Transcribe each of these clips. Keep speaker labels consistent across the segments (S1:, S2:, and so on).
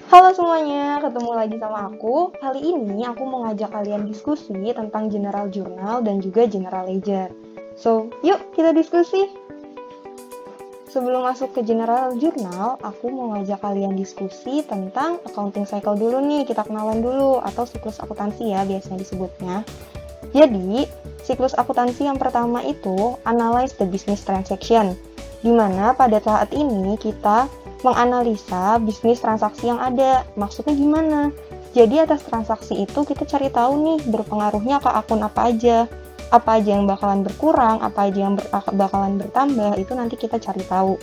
S1: Halo semuanya, ketemu lagi sama aku. Kali ini aku mau ngajak kalian diskusi tentang General Journal dan juga General Ledger. So, yuk kita diskusi. Sebelum masuk ke General Journal, aku mau ngajak kalian diskusi tentang accounting cycle dulu nih. Kita kenalan dulu, atau siklus akuntansi ya biasanya disebutnya. Jadi, siklus akuntansi yang pertama itu analyze the business transaction, di mana pada saat ini kita menganalisa bisnis transaksi yang ada. Maksudnya gimana? Jadi atas transaksi itu kita cari tahu nih berpengaruhnya ke akun apa aja yang bakalan berkurang, apa aja yang bakalan bertambah, itu nanti kita cari tahu.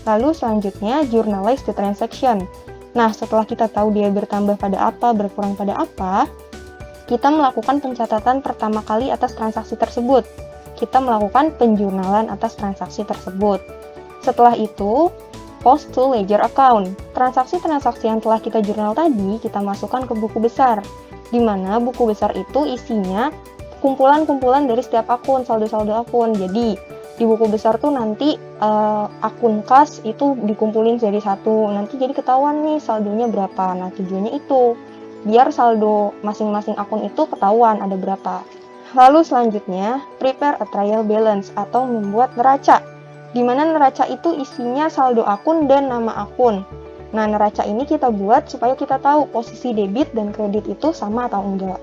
S1: Lalu selanjutnya journalize the transaction. Nah, setelah kita tahu dia bertambah pada apa, berkurang pada apa, kita melakukan pencatatan pertama kali atas transaksi tersebut. Kita melakukan penjurnalan atas transaksi tersebut. Setelah itu, post to ledger account. Transaksi-transaksi yang telah kita jurnal tadi, kita masukkan ke buku besar, di mana buku besar itu isinya kumpulan-kumpulan dari setiap akun, saldo-saldo akun. Jadi, di buku besar tuh nanti akun kas itu dikumpulin jadi satu. Nanti jadi ketahuan nih saldonya berapa. Nah, tujuannya itu biar saldo masing-masing akun itu ketahuan ada berapa. Lalu selanjutnya, prepare a trial balance atau membuat neraca, di mana neraca itu isinya saldo akun dan nama akun. Nah, neraca ini kita buat supaya kita tahu posisi debit dan kredit itu sama atau enggak.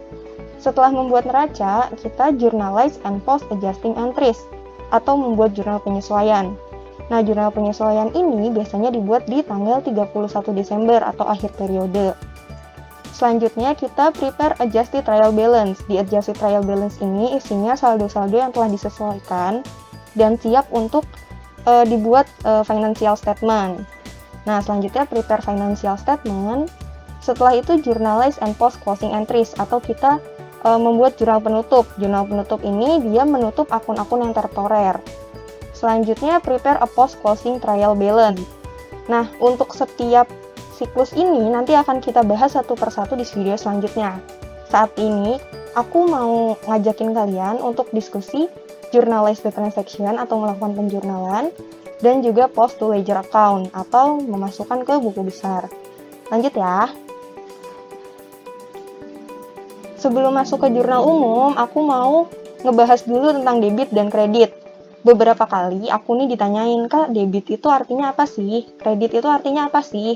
S1: Setelah membuat neraca, kita journalize and post adjusting entries, atau membuat jurnal penyesuaian. Nah, jurnal penyesuaian ini biasanya dibuat di tanggal 31 Desember atau akhir periode. Selanjutnya kita prepare adjusted trial balance. Di adjusted trial balance ini isinya saldo-saldo yang telah disesuaikan dan siap untuk dibuat financial statement. Nah, selanjutnya prepare financial statement. Setelah itu journalize and post closing entries, atau kita membuat jurnal penutup. Jurnal penutup ini dia menutup akun-akun yang tertorer. Selanjutnya prepare a post closing trial balance. Nah, untuk setiap siklus ini nanti akan kita bahas satu persatu di video selanjutnya. Saat ini, aku mau ngajakin kalian untuk diskusi journalize the transaction atau melakukan penjurnalan, dan juga post to ledger account atau memasukkan ke buku besar. Lanjut ya. Sebelum masuk ke jurnal umum, aku mau ngebahas dulu tentang debit dan kredit. Beberapa kali aku nih ditanyain, Kak, debit itu artinya apa sih? Kredit itu artinya apa sih?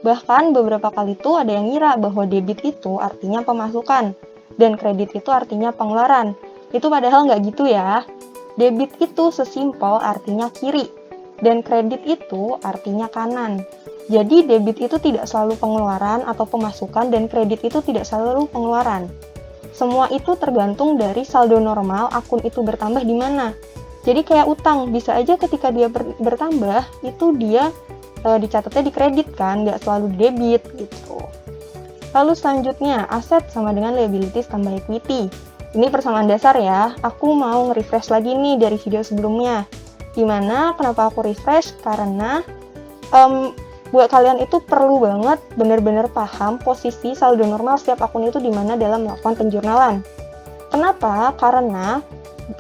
S1: Bahkan beberapa kali tuh ada yang ngira bahwa debit itu artinya pemasukan, dan kredit itu artinya pengeluaran. Itu padahal nggak gitu ya. Debit itu sesimpel artinya kiri, dan kredit itu artinya kanan. Jadi debit itu tidak selalu pengeluaran atau pemasukan, dan kredit itu tidak selalu pengeluaran. Semua itu tergantung dari saldo normal akun itu bertambah di mana. Jadi kayak utang, bisa aja ketika dia bertambah, itu dia dicatatnya di kredit kan, nggak selalu debit gitu. Lalu selanjutnya, aset sama dengan liabilities tambah equity. Ini persamaan dasar ya, aku mau nge-refresh lagi nih dari video sebelumnya. Dimana, kenapa aku refresh? Karena buat kalian itu perlu banget bener-bener paham posisi saldo normal setiap akun itu di mana dalam melakukan penjurnalan. Kenapa? Karena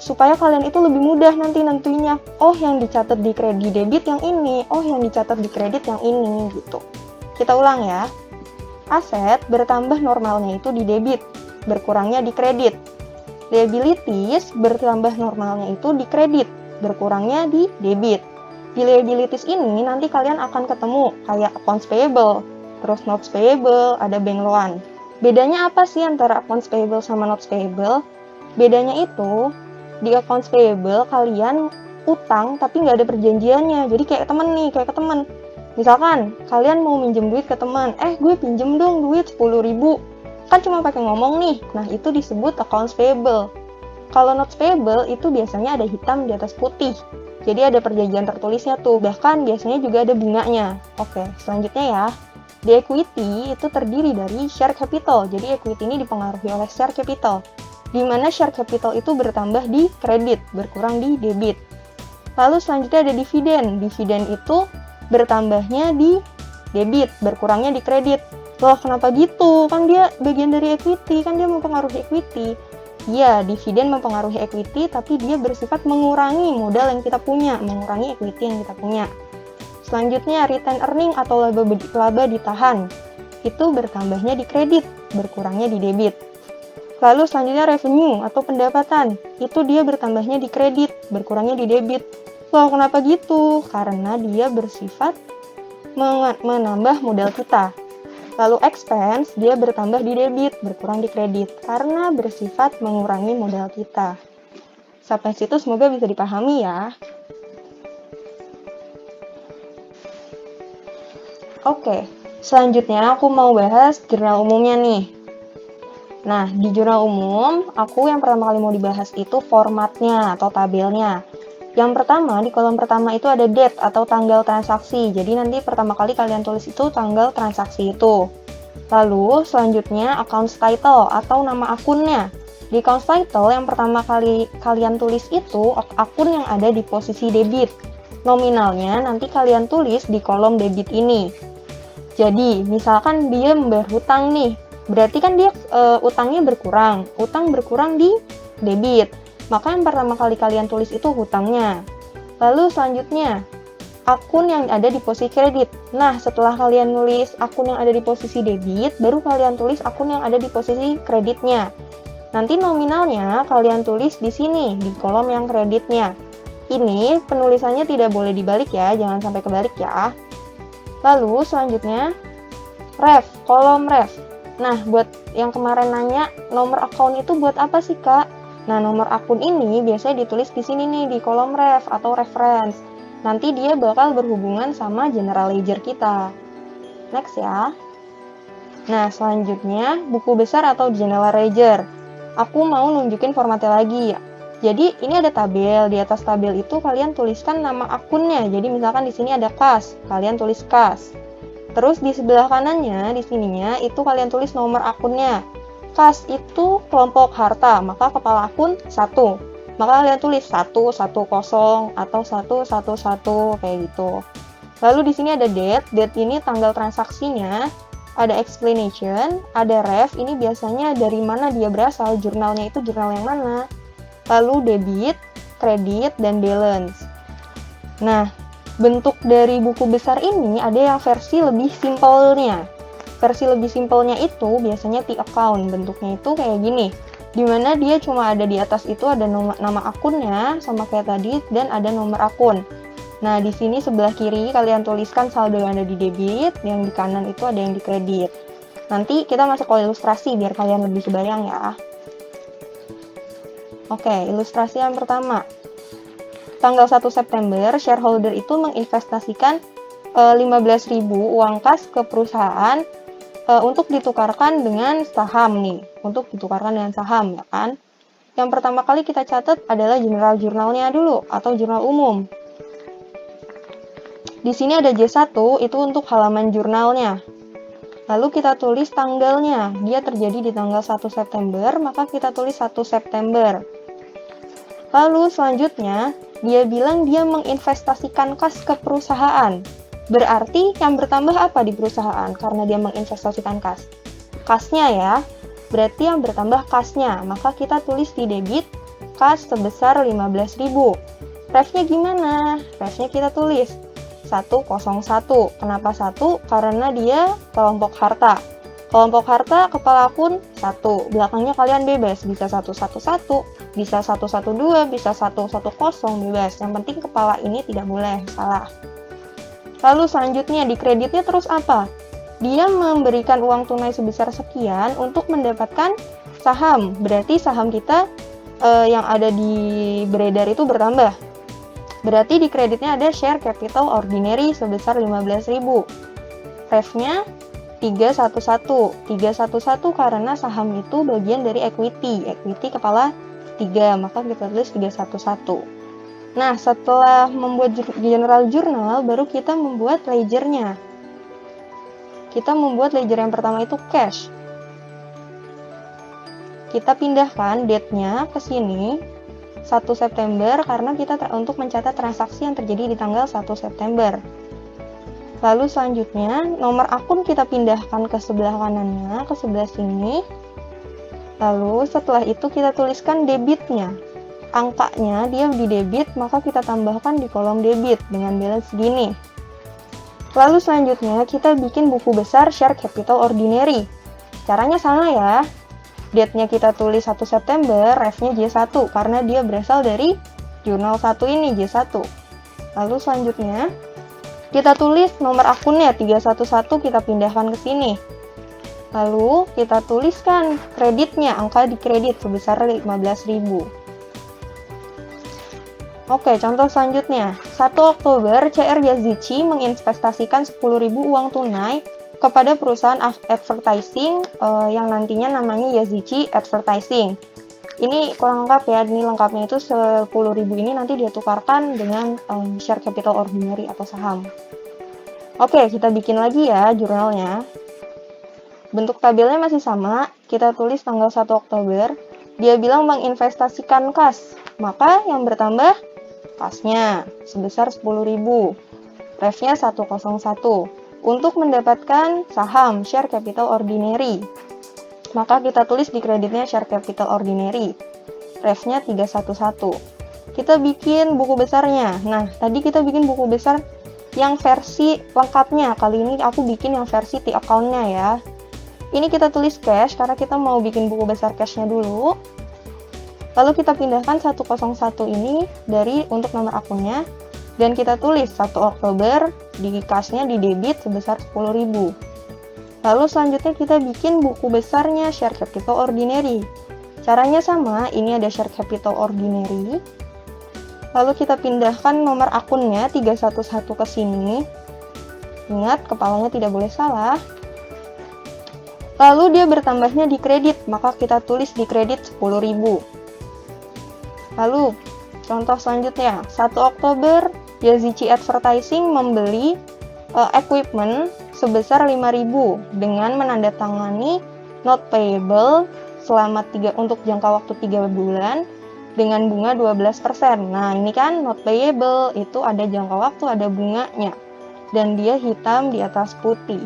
S1: supaya kalian itu lebih mudah nanti nentuinya, oh yang dicatat di kredit debit yang ini, oh yang dicatat di kredit yang ini gitu. Kita ulang ya. Aset bertambah normalnya itu di debit, berkurangnya di kredit. Liabilities bertambah normalnya itu di kredit, berkurangnya di debit. Di liabilities ini nanti kalian akan ketemu kayak accounts payable, terus notes payable, ada bank loan. Bedanya apa sih antara accounts payable sama notes payable? Bedanya itu di accounts payable kalian utang tapi nggak ada perjanjiannya, jadi kayak temen nih, kayak ke temen. Misalkan kalian mau minjem duit ke teman, gue pinjem dong duit 10.000, kan cuma pakai ngomong nih. Nah, itu disebut accounts payable. Kalau notes payable itu biasanya ada hitam di atas putih, jadi ada perjanjian tertulisnya tuh, bahkan biasanya juga ada bunganya. Oke, selanjutnya ya, di equity itu terdiri dari share capital, jadi equity ini dipengaruhi oleh share capital, di mana share capital itu bertambah di kredit, berkurang di debit. Lalu selanjutnya ada dividen. Dividen itu bertambahnya di debit, berkurangnya di kredit. Loh, kenapa gitu? Kan dia bagian dari equity, kan dia mempengaruhi equity. Iya, dividen mempengaruhi equity, tapi dia bersifat mengurangi modal yang kita punya, mengurangi equity yang kita punya. Selanjutnya, retain earning atau laba ditahan. itu bertambahnya di kredit, berkurangnya di debit. Lalu selanjutnya revenue atau pendapatan, itu dia bertambahnya di kredit, berkurangnya di debit. Loh, kenapa gitu? Karena dia bersifat menambah modal kita. Lalu expense, dia bertambah di debit, berkurang di kredit, karena bersifat mengurangi modal kita. Sampai situ semoga bisa dipahami ya. Oke, selanjutnya aku mau bahas jurnal umumnya nih. Nah, di jurnal umum, aku yang pertama kali mau dibahas itu formatnya atau tabelnya. Yang pertama, di kolom pertama itu ada date atau tanggal transaksi. Jadi nanti pertama kali kalian tulis itu tanggal transaksi itu. Lalu, selanjutnya accounts title atau nama akunnya. Di accounts title yang pertama kali kalian tulis itu akun yang ada di posisi debit. Nominalnya nanti kalian tulis di kolom debit ini. Jadi, misalkan dia membayar hutang nih. Berarti kan dia utangnya berkurang. Utang berkurang di debit. Maka yang pertama kali kalian tulis itu hutangnya. Lalu selanjutnya, akun yang ada di posisi kredit. Nah, setelah kalian nulis akun yang ada di posisi debit, baru kalian tulis akun yang ada di posisi kreditnya. Nanti nominalnya kalian tulis di sini, di kolom yang kreditnya. Ini penulisannya tidak boleh dibalik ya, jangan sampai kebalik ya. Lalu selanjutnya, ref, kolom ref. Nah, buat yang kemarin nanya, nomor akun itu buat apa sih, Kak? Nah, nomor akun ini biasanya ditulis di sini nih, di kolom ref atau reference. Nanti dia bakal berhubungan sama general ledger kita. Next ya. Nah, selanjutnya, buku besar atau general ledger. Aku mau nunjukin formatnya lagi ya. Jadi, ini ada tabel. Di atas tabel itu kalian tuliskan nama akunnya. Jadi, misalkan di sini ada kas, kalian tulis kas. Terus di sebelah kanannya, di sininya, itu kalian tulis nomor akunnya. Kas itu kelompok harta, maka kepala akun 1. Maka kalian tulis 110 atau 111 kayak gitu. Lalu di sini ada date. Date ini tanggal transaksinya. Ada explanation, ada ref. Ini biasanya dari mana dia berasal, jurnalnya itu jurnal yang mana. Lalu debit, kredit, dan balance. Nah, bentuk dari buku besar ini ada yang versi lebih simpelnya. Versi lebih simpelnya itu biasanya T-account. Bentuknya itu kayak gini. Dimana dia cuma ada di atas itu ada nama akunnya sama kayak tadi dan ada nomor akun. Nah, di sini sebelah kiri kalian tuliskan saldo yang ada di debit, yang di kanan itu ada yang di kredit. Nanti kita masuk ke ilustrasi biar kalian lebih kebayang ya. Oke, ilustrasi yang pertama. Tanggal 1 September, shareholder itu menginvestasikan 15.000 uang kas ke perusahaan untuk ditukarkan dengan saham nih. Untuk ditukarkan dengan saham, ya kan? Yang pertama kali kita catat adalah general jurnalnya dulu, atau jurnal umum. Di sini ada J1, itu untuk halaman jurnalnya. Lalu kita tulis tanggalnya. Dia terjadi di tanggal 1 September, maka kita tulis 1 September. Lalu selanjutnya, dia bilang dia menginvestasikan kas ke perusahaan. Berarti yang bertambah apa di perusahaan karena dia menginvestasikan kas? Kasnya ya. Berarti yang bertambah kasnya. Maka kita tulis di debit kas sebesar 15.000. Refnya gimana? Refnya kita tulis 101. Kenapa 1? Karena dia kelompok harta. Kelompok harta kepala akun 1. Belakangnya kalian bebas. Bisa 111, bisa 112, bisa 110, bebas. Yang penting kepala ini tidak boleh salah. Lalu selanjutnya di kreditnya terus apa? Dia memberikan uang tunai sebesar sekian untuk mendapatkan saham. Berarti saham kita yang ada di beredar itu bertambah. Berarti di kreditnya ada share capital ordinary sebesar 15.000. Refnya 311. 311 karena saham itu bagian dari equity. Equity kepala 3, maka kita tulis 311. Nah, setelah membuat general journal, baru kita membuat ledgernya. Kita membuat ledger yang pertama itu cash. Kita pindahkan date-nya ke sini, 1 September, karena kita untuk mencatat transaksi yang terjadi di tanggal 1 September. Lalu selanjutnya, nomor akun kita pindahkan ke sebelah kanannya, ke sebelah sini. Lalu setelah itu kita tuliskan debitnya. Angkanya dia di debit, maka kita tambahkan di kolom debit dengan balance segini. Lalu selanjutnya kita bikin buku besar share capital ordinary. Caranya sama ya. Date-nya kita tulis 1 September, ref-nya J1 karena dia berasal dari jurnal 1 ini, J1. Lalu selanjutnya kita tulis nomor akunnya 311, kita pindahkan ke sini. Lalu kita tuliskan kreditnya, angka di kredit sebesar 15.000. Oke, contoh selanjutnya. 1 Oktober, CR Yazici menginvestasikan 10.000 uang tunai kepada perusahaan advertising yang nantinya namanya Yazici Advertising. Ini kurang lengkap ya, ini lengkapnya itu 10.000 ini nanti dia tukarkan dengan share capital ordinary atau saham. Oke, kita bikin lagi ya jurnalnya. Bentuk tabelnya masih sama, kita tulis tanggal 1 Oktober, dia bilang menginvestasikan kas, maka yang bertambah kasnya sebesar 10.000, refnya 101. Untuk mendapatkan saham share capital ordinary, maka kita tulis di kreditnya share capital ordinary, refnya 311. Kita bikin buku besarnya. Nah, tadi kita bikin buku besar yang versi lengkapnya, kali ini aku bikin yang versi T-account-nya ya. Ini kita tulis cash karena kita mau bikin buku besar cash-nya dulu. Lalu kita pindahkan 101 ini dari untuk nomor akunnya dan kita tulis 1 Oktober di kas-nya di debit sebesar 10.000. Lalu selanjutnya kita bikin buku besarnya share capital ordinary. Caranya sama, ini ada share capital ordinary. Lalu kita pindahkan nomor akunnya 311 ke sini. Ingat, kepalanya tidak boleh salah. Lalu dia bertambahnya di kredit, maka kita tulis di kredit 10.000. Lalu, contoh selanjutnya, 1 Oktober, Yazici Advertising membeli equipment sebesar 5.000 dengan menandatangani not payable selama untuk jangka waktu 3 bulan dengan bunga 12%. Nah, ini kan not payable, itu ada jangka waktu, ada bunganya. Dan dia hitam di atas putih.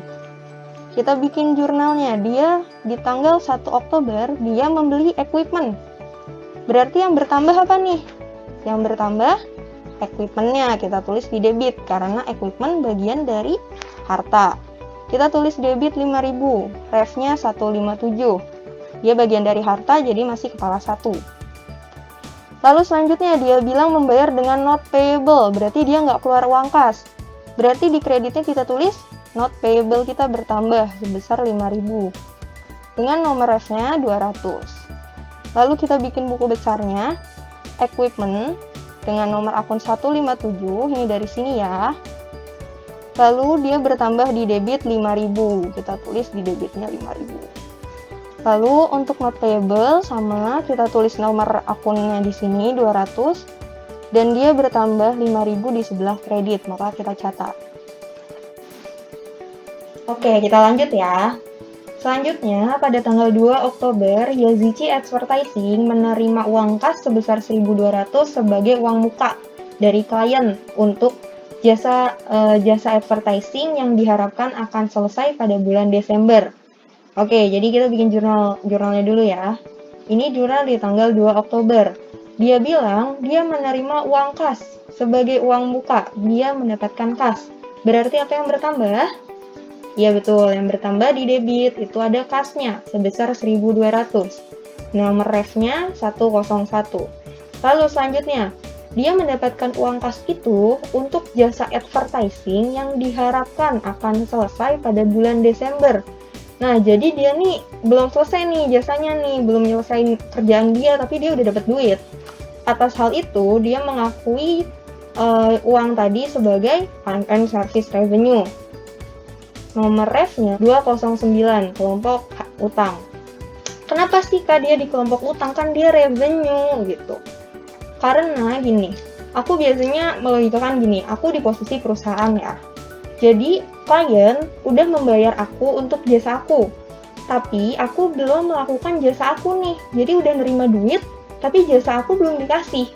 S1: Kita bikin jurnalnya, dia di tanggal 1 Oktober, dia membeli equipment. Berarti yang bertambah apa nih? Yang bertambah equipment-nya, kita tulis di debit, karena equipment bagian dari harta. Kita tulis debit 5.000, ref-nya 157. Dia bagian dari harta, jadi masih kepala 1. Lalu selanjutnya, dia bilang membayar dengan not payable, berarti dia nggak keluar uang kas. Berarti di kreditnya kita tulis not payable kita bertambah sebesar 5.000 dengan nomor refnya 200. Lalu kita bikin buku besarnya equipment dengan nomor akun 157, ini dari sini ya. Lalu dia bertambah di debit 5.000, kita tulis di debitnya 5.000. Lalu untuk not payable sama, kita tulis nomor akunnya di sini 200 dan dia bertambah 5.000 di sebelah kredit, maka kita catat. Oke, kita lanjut ya. Selanjutnya, pada tanggal 2 Oktober, Yazici Advertising menerima uang kas sebesar 1.200 sebagai uang muka dari klien untuk jasa advertising yang diharapkan akan selesai pada bulan Desember. Oke, jadi kita bikin jurnalnya dulu ya. Ini jurnal di tanggal 2 Oktober. Dia bilang dia menerima uang kas sebagai uang muka. Dia mendapatkan kas. Berarti apa yang bertambah? Ya betul, yang bertambah di debit itu ada kasnya sebesar 1.200. Nomor refnya 101. Lalu selanjutnya, dia mendapatkan uang kas itu untuk jasa advertising yang diharapkan akan selesai pada bulan Desember. Nah, jadi dia nih belum selesai nih jasanya nih, belum nyelesain kerjaan dia, tapi dia udah dapat duit. Atas hal itu, dia mengakui uang tadi sebagai unearned service revenue. Nomor refnya 209, kelompok utang. Kenapa sih Kak dia di kelompok utang? Kan dia revenue gitu. Karena gini, aku biasanya melogikakan gini, aku di posisi perusahaan ya. Jadi klien udah membayar aku untuk jasa aku, tapi aku belum melakukan jasa aku nih. Jadi udah nerima duit, tapi jasa aku belum dikasih.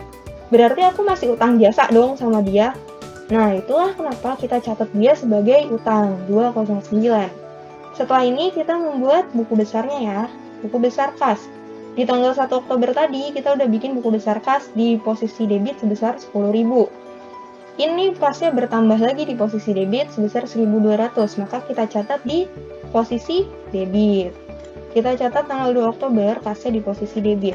S1: Berarti aku masih utang jasa dong sama dia. Nah, itulah kenapa kita catat dia sebagai utang 209. Setelah ini kita membuat buku besarnya ya, buku besar kas. Di tanggal 1 Oktober tadi kita udah bikin buku besar kas di posisi debit sebesar 10.000. Ini kasnya bertambah lagi di posisi debit sebesar 1.200, maka kita catat di posisi debit. Kita catat tanggal 2 Oktober, kasnya di posisi debit.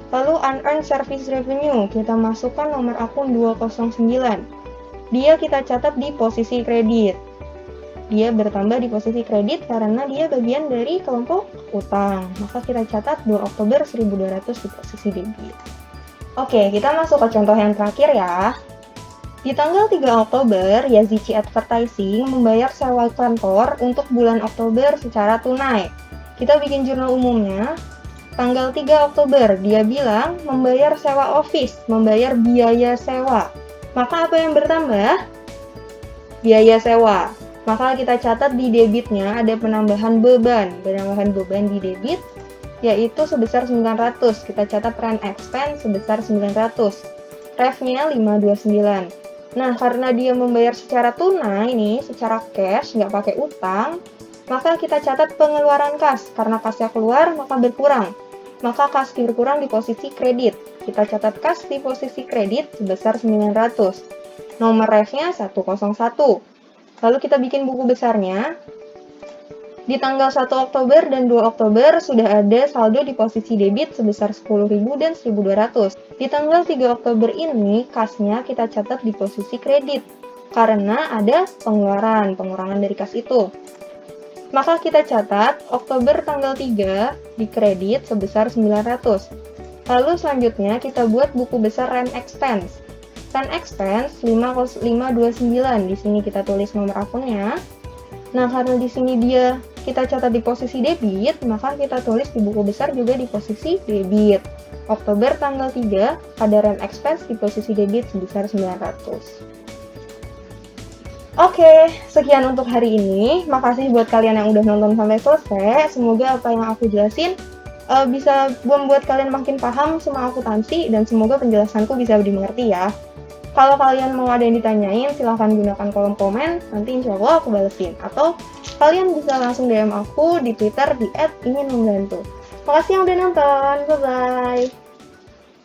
S1: Lalu unearned service revenue, kita masukkan nomor akun 209. Dia kita catat di posisi kredit. Dia bertambah di posisi kredit karena dia bagian dari kelompok utang. Maka kita catat 2 Oktober 1.200 di posisi debit. Oke, kita masuk ke contoh yang terakhir ya. Di tanggal 3 Oktober, Yazici Advertising membayar sewa kantor untuk bulan Oktober secara tunai. Kita bikin jurnal umumnya. Tanggal 3 Oktober, dia bilang membayar sewa office, membayar biaya sewa. Maka apa yang bertambah? Biaya sewa. Maka kita catat di debitnya ada penambahan beban. Penambahan beban di debit yaitu sebesar 900. Kita catat rent expense sebesar 900. Ref-nya 529. Nah, karena dia membayar secara tunai nih, secara cash, nggak pakai utang, maka kita catat pengeluaran kas. Karena kasnya keluar, maka berkurang. Maka kas berkurang di posisi kredit. Kita catat kas di posisi kredit sebesar 900. Nomor ref-nya 101. Lalu kita bikin buku besarnya. Di tanggal 1 Oktober dan 2 Oktober sudah ada saldo di posisi debit sebesar 10.000 dan 1.200. Di tanggal 3 Oktober ini, kasnya kita catat di posisi kredit, karena ada pengurangan dari kas itu. Maka kita catat Oktober tanggal 3 di kredit sebesar 900. Lalu selanjutnya kita buat buku besar rent expense. Rent expense 529, di sini kita tulis nomor akunnya. Nah, karena di sini kita catat di posisi debit, maka kita tulis di buku besar juga di posisi debit. Oktober tanggal 3 ada rent expense di posisi debit sebesar 900. Oke, sekian untuk hari ini. Makasih buat kalian yang udah nonton sampai selesai. Semoga apa yang aku jelasin bisa membuat kalian makin paham sama akuntansi dan semoga penjelasanku bisa dimengerti ya. Kalau kalian mau ada yang ditanyain, silahkan gunakan kolom komen, nanti insya Allah aku balesin. Atau kalian bisa langsung DM aku di Twitter di @inginmembantu. Makasih yang udah nonton, bye-bye!